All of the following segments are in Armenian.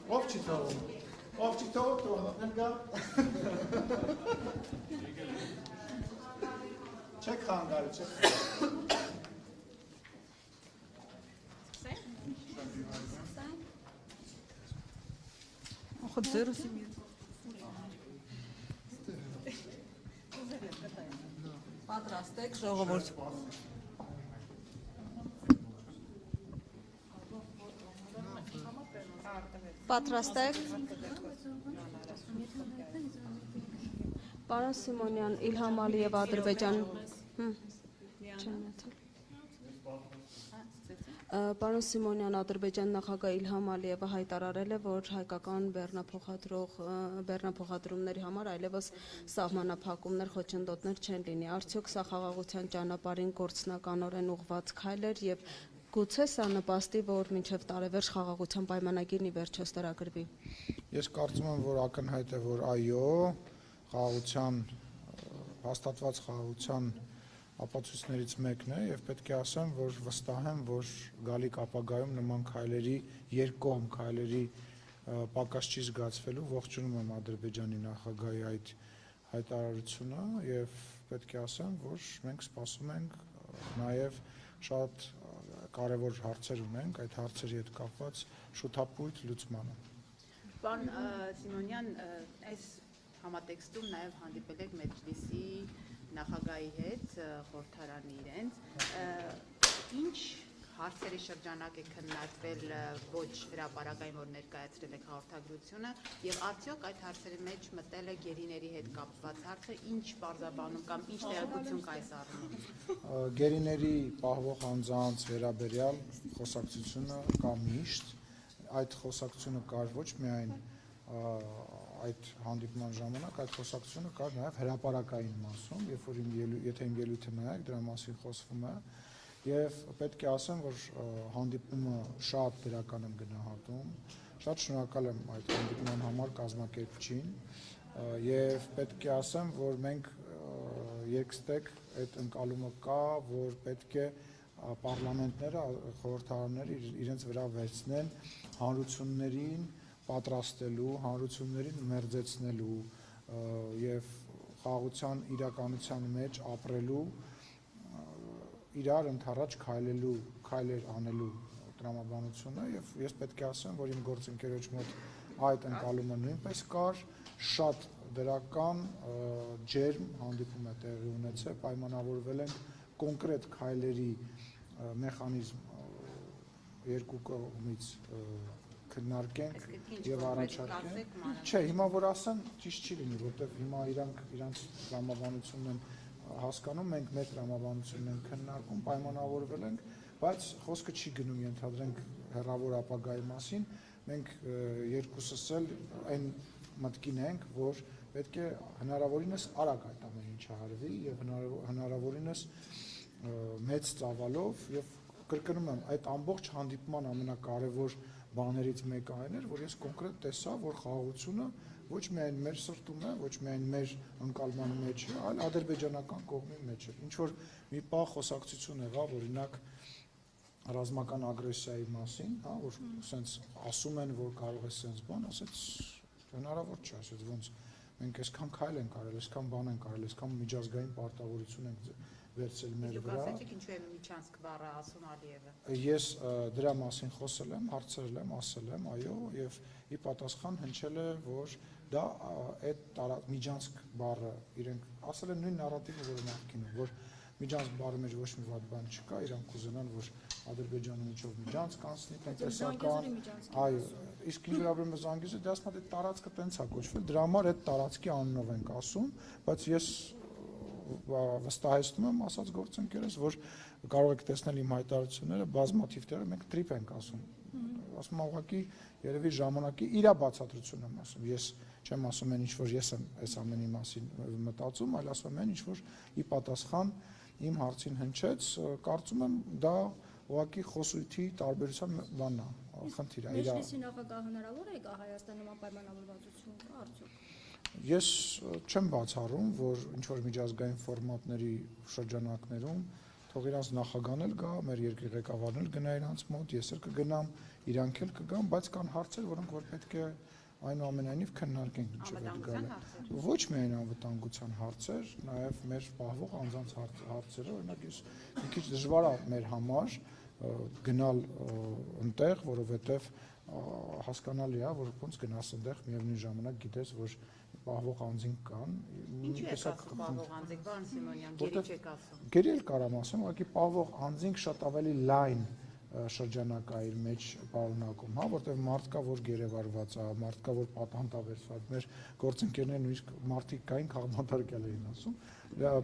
Ով չի թողում։ Ով չի թողում թողնեն գա։ Չեք խանգարի, չեք։ Ախր ձերս իմ պատրաստ եք ժողովուրդ։ Պատրաստ եք։ Պարոն Սիմոնյան, Իլհամ Ալիև Ադրբեջան։ Պարոն Սիմոնյան, Ադրբեջան նախագահ Իլհամ Ալիևը հայտարարել է, որ հայկական բեռնափոխադրումների համար այլևս սահմանափակումներ, խոչընդոտներ չեն լինի։ Արդյոք սա խաղաղության ճանապարհին գործնականորեն ուղղված քայլ էր եւ գուցե սա նպաստի, որ մինչև տարեվերջ խաղաղության պայմանագիրն ի վերջո ստորագրվի։ Ես կարծում եմ, որ ակնհայտ է, որ այո, հաստատված խաղաղության ապացույցներից մեկն է եւ պետք է ասեմ, որ վստահ եմ, որ գալիք ապագայում նման քայլերի երկկողմ քայլերի պակաս չի զգացվելու, ողջունում եմ Ադրբեջանի նախագահի այդ հայտարարությունը եւ պետք է ասեմ, որ մենք սպասում ենք նաեւ շատ կարևոր հարցեր ունենք, այդ հարցերի հետ կապված շուտապույտ լուծմանը։ Պարոն Սիմոնյան, այս համատեքստում նաև հանդիպել եք Մեջլիսի նախագահի հետ, խորհրդարանի իրենց, ինչ հարցերի շրջանակ է քննարկվել ոչ հրապարակային, որ ներկայացրել եք հաղորդագրությունը, եւ արդյոք այդ հարցերի մեջ մտել է գերիների հետ կապված հարցը, ինչ պարզաբանում կամ ինչ տեղեկություն կա այս առումով։ Գերիների պահվող անձանց վերաբերյալ խոսակցությունը կա միշտ, այդ խոսակցությունը կար ոչ միայն այդ հանդիպման ժամանակ, այդ խոսակցությունը կար նաև հրապարակային մասում, երբ որ եթե իմ ելույթը նայեք, դրա մասին խոսվում է, եւ պետք է ասեմ, որ հանդիպումը շատ դրական եմ գնահատում, շատ շնորհակալ եմ այդ հանդիպման համար կազմակերպչին, եւ պետք է ասեմ, որ մենք երկստեք այդ ընկալումը կա, որ պետք է պարլամենտները, խորհրդարանները իրենց վրա վերցնեն հանրություններին պատրաստելու, հանրություններին մերձեցնելու եւ խաղաղության իրականության մեջ ապրելու, իրար ընդառաջ քայլեր անելու տրամաբանությունը եւ ես պետք է ասեմ, որ իմ գործընկերոջ մոտ այդ ընկալումը նույնպես կար, շատ դրական ջերմ հանդիպում է տեղի ունեցել, պայմանավորվել են կոնկրետ քայլերի մեխանիզմ երկու կողմից քննարկենք եւ առաջարկենք։ Չէ, հիմա որ ասեմ, ճիշտ չի լինի, որտեղ հիմա իրանք տրամաբանությունն են հասկանում, մենք մեր տրամաբանությունն ենք քննարկում, պայմանավորվել ենք, բայց խոսքը չի գնում ենթադրենք հեռավոր ապագայի մասին, մենք երկուսս էլ այն մտքին ենք, որ պետք է հնարավորինս արագ այդ ամեն ինչը արվի եւ հնարավորինս մեծ ծավալով եւ կրկնում եմ, այդ ամբողջ հանդիպման ամենակարևոր բաներից մեկը այն էր, որ ես կոնկրետ տեսա, որ խաղաղությունը ոչ միայն մեր սրտում է, ոչ միայն մեր ընկալման մեջ է, այլ ադրբեջանական կողմի մեջ է։ Ինչ որ մի պահ խոսակցություն եղավ, օրինակ ռազմական ագրեսիայի մասին, հա, որ ասենց ասում են, որ կարող է ասենց բան, ասեց հնարավոր չէ, ասեց ոնց մենք այսքան քայլ ենք արել, այսքան բան ենք արել, այսքան միջազգային պարտավորություն ենք վերցել մեր վրա։ Դուք ասեցիք ինչու է Միչանսկ բառը ասում Ալիևը։ Ես դրա մասին խոսել եմ, հարցրել եմ, ասել եմ, այո, եւ ի պատասխան հնչել է, որ դա այդ Միջանսկ բառը իրենք ասել են նույն նարատիվը, որը նախկինում, որ Միջանսկ բառի մեջ ոչ մի վատ բան չկա, իրանք կուզենան, որ Ադրբեջանը միջով Միջանսկ անցնի, տնտեսական, այո, իսկ ինչ վերաբերում է Զանգեզուրի, դե ասում եմ, այդ տարածքը տենց է կոչվել, դրա համար այդ տարածքի անունով ենք ասում, բայց ես վստահեցնում եմ ասած գործընկերս, որ կարող եք տեսնել իմ հայտարարությունները, բազմաթիվ տեղը մենք տրիպ ենք ասում։ Ասում եմ ուղղակի երևի ժամանակի իր բացատրություն եմ ասում։ Ես չեմ ասում այն ինչ որ ես եմ այս ամենի մասին մտածում, այլ ասում եմ այն ինչ որ ի պատասխան իմ հարցին հնչեց, կարծում եմ դա ուղղակի խոսույթի տարբերության բանն է, խնդիր է։ Մեջլիսի նախագահ հնարավոր է կա Հայաստանում պայմանավորվածություն կա արդյոք։ Ես չեմ բացառում, որ ինչ որ միջազգային ֆորմատների շրջանակներում թող իրանց նախագահն էլ գա, մեր երկրի ղեկավարն էլ գնա իրանց մոտ, ես էլ կգնամ, իրանք էլ կգան, բայց կան հարցեր, որոնք որ պետք է այնուամենայնիվ քննարկենք մինչև այդ գալը։ Ոչ միայն անվտանգության հարցեր, նաև մեր պահվող անձանց հարցերը, օրինակ ես մի քիչ դժվար է մեր համար գնալ այնտեղ, որովհետև հասկանալի է, որ ոնց գնաս այնտեղ միևնույն ժամանակ գիտես, որ պահվող անձինք կան։ Ինչու եք ասում պահվող անձինք, պարոն Սիմոնյան, գերի չեք ասում։ Գերի էլ կարամ ասեմ, ուղղակի պահվող անձինք շատ ավելի լայն շրջանակ է իր մեջ պարունակում, հա, որտեղ մարդ կա, որ գերեվարված է, մարդ կա, որ պատանդ է վերցված, մեր գործընկերները նույնիսկ մարդիկ կային քաղաքապետարան էին ասում,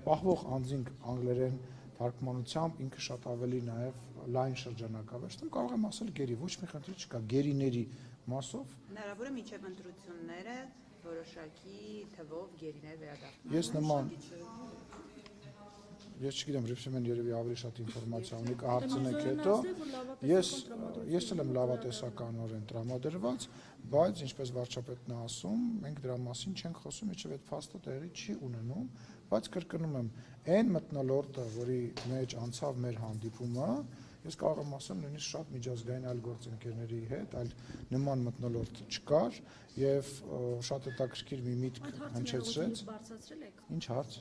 պահվող անձինք անգլերեն թարգմանությամբ ինքը շատ ավելի նաև լայն շրջանակ է վերցնում, կարող եմ ասել գերի, ոչ մի խնդիր չկա, գերիների մասով։ Հնարավոր է մինչև ընտրությունները որոշակի թվով գերիներ վերադառնան։ Ես նման Ես չգիտեմ, Ռիփսիմեն երևի ավելի շատ ինֆորմացիա ունի, կհարցնեք հետո։ Ես էլ եմ լավատեսականորեն տրամադրված, բայց ինչպես վարչապետն է ասում, մենք դրա մասին չենք խոսում, ինչեւ այդ փաստը տեղի չի ունենում, բայց կրկնում եմ, այն մթնոլորտը, որի մեջ անցավ մեր հանդիպումը, ես կարող եմ ասեմ նույնիսկ շատ միջազգային այլ գործընկերների հետ, այլ նման մթնոլորտ չկար եւ շատ հետաքրքիր մի միտք հնչեցրեց։ Ինչ հարց։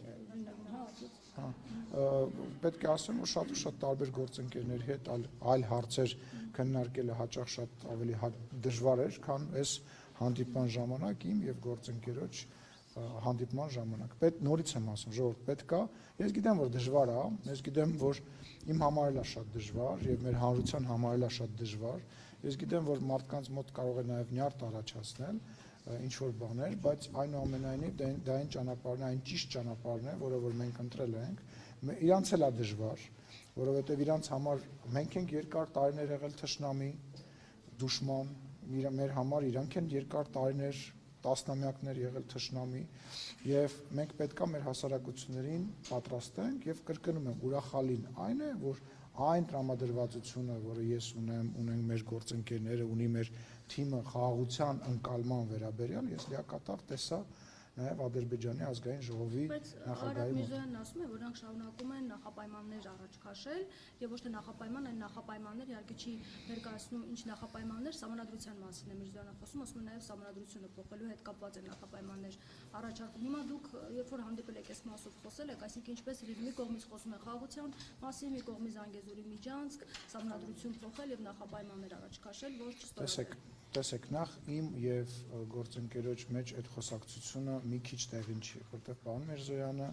Պետք է ասեմ, որ շատ տարբեր գործընկերների հետ այլ հարցեր քննարկելը հաճախ շատ ավելի դժվար էր, քան այս հանդիպման ժամանակ իմ եւ գործընկերոջ հանդիպման ժամանակ։ Նորից եմ ասում, ժողովուրդ պետք է, ես գիտեմ, որ դժվար է, ես գիտեմ, որ իմ համար էլ է շատ դժվար եւ մեր հանրության համար էլ է շատ դժվար։ Ես գիտեմ, որ մարդկանց մոտ կարող է նաեւ նյարդ առաջացնել ինչ որ բաներ, բայց այնուամենայնիվ դա այն ճանապարհն է, այն ճիշտ ճանապարհն է, որը որ մենք ընտրել ենք։ Իրանց էլ է դժվար, որովհետեւ իրանց համար մենք ենք երկար տարիներ եղել թշնամի, դուշման, մեր համար իրանք են երկար տարիներ տասնամյակներ եղել թշնամի եւ մենք պետքա մեր հասարակություններին պատրաստենք եւ կրկնում եմ ուրախալին այն է որ այն տրամադրվածությունը որը ես ունենք մեր գործընկերները ունի մեր թիմը խաղաղության ընկալման վերաբերյալ ես լիակատար տեսա նաև Ադրբեջանի ազգային ժողովի նախագահի մոտ։ Միրզոյանն ասում է, որ նրանք շարունակում են նախապայմաններ առաջ քաշել եւ ոչ թե նախապայման, այլ նախապայմաններ իհարկե չի ներկայացնում ինչ նախապայմաններ, սահմանադրության մասին է Միրզոյանը խոսում, ասում է նաև սահմանադրությունը փոխելու հետ կապված է նախապայմաններ առաջարկում։ Հիմա դուք երբ որ հանդիպել եք այս մասով խոսել եք, այսինքն ինչպես մի կողմից խոսում են խաղաղության մասին, մի կողմից Զանգեզուրի միջանցք, սահմանադրություն փոխել եւ նախապայմաններ առաջ քաշել, որ չստորագրեն։ Տեսեք, նախ իմ եւ գործընկերոջ մեջ այդ խոսակցությունը մի քիչ տեղին չի, որտեղ պարոն Միրզոյանը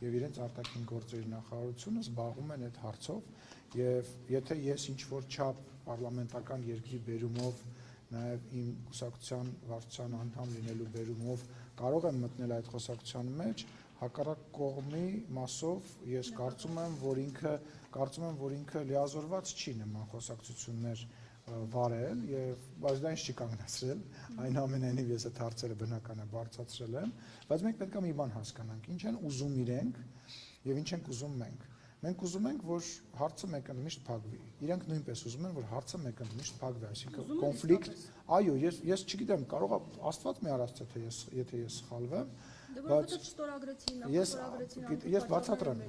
եւ իրենց արտաքին գործերի նախարարությունը զբաղվում են այդ հարցով եւ եթե ես ինչ որ չափ պարլամենտական երկրի բերումով նաեւ իմ կուսակցության վարչության անդամ լինելու բերումով կարող եմ մտնել այդ խոսակցության մեջ, հակառակ կողմի մասով ես կարծում եմ, որ ինքը լիազորված չի նման խոսակցություններ վարել եւ բայց դա ինչ չի կանգնացրել այնուամենայնիվ ես այդ հարցերը բնական է բարձրացրել եմ բայց մենք պետք է մի բան հասկանանք ինչ են ուզում իրենք եւ ինչ ենք ուզում մենք ուզում ենք որ հարցը մեկընդմիշտ փակվի իրենք նույնպես ուզում են որ հարցը մեկընդմիշտ փակվի այսինքն կոնֆլիկտ այո ես չգիտեմ կարող է Աստված մի արած եթե ես սխալվեմ բայց չստորագրեցին ես բացատրեմ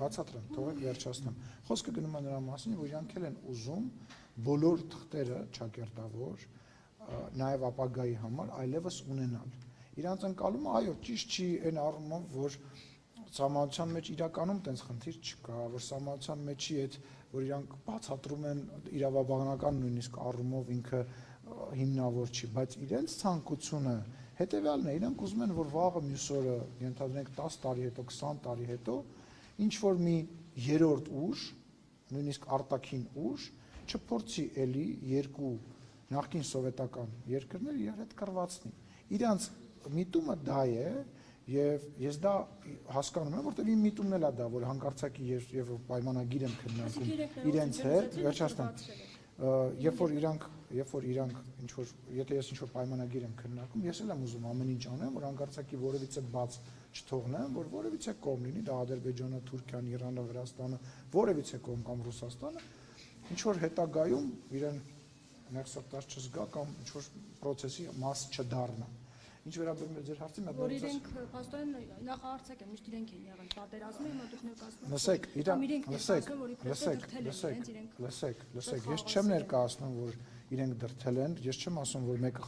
թողեք վերջացնեմ խոսքը գնում է նրա մասին որ իրանք են ուզում բոլոր թղթերը ճակերտավոր նաև ապագայի համար այլևս ունենալ իրանց ընկալումը այո ճիշտ չի այն առումով որ սահմանության մեջ իրականում տենց խնդիր չկա որ սահմանության մեջի այդ որ իրանք բացատրում են իրավաբանական նույնիսկ առումով ինքը հիմնավոր չի բայց իրենց ցանկությունը հետեւյալն է իրանք ուզում են որ վաղը մյուս օրը ենթադրենք 10 տարի հետո 20 տարի հետո ինչ որ մի երրորդ ուժ նույնիսկ արտաքին ուժ չփորձի էլի երկու նախկին սովետական երկրներ իրար հետ կռվածնի իրանց միտումը դա է եւ ես դա հասկանում եմ որտեւ իմ միտումն էլ է դա որ հանկարծակի եւ պայմանագիր եմ քննարկում իրենց հետ վերջացնեմ երբ որ իրանք ինչ որ եթե ես ինչ որ պայմանագիր եմ քննարկում ես էլ եմ ուզում ամեն ինչ անեմ որ հանկարծակի որևիցե բաց չթողնեմ որ որևիցե կողմ լինի դա Ադրբեջանը, Թուրքիան, Իրանը, Վրաստանը որևիցե կողմ կամ Ռուսաստանը ինչ որ հետագայում իրեն ներսրտած չզգա կամ ինչ որ process-ի մաս չդառնա Ինչ վերաբերում է ձեր հարցին, մի հատ Որ նորից իրենք փաստորեն նախարարցակ են, միշտ իրենք են եղել պատերազմի, հիմա դուք ներկայացնում լսեք, իրենք լսեք, ես չեմ ներկայացնում, որ իրենք դրթել են, ես չեմ ասում, որ մեկը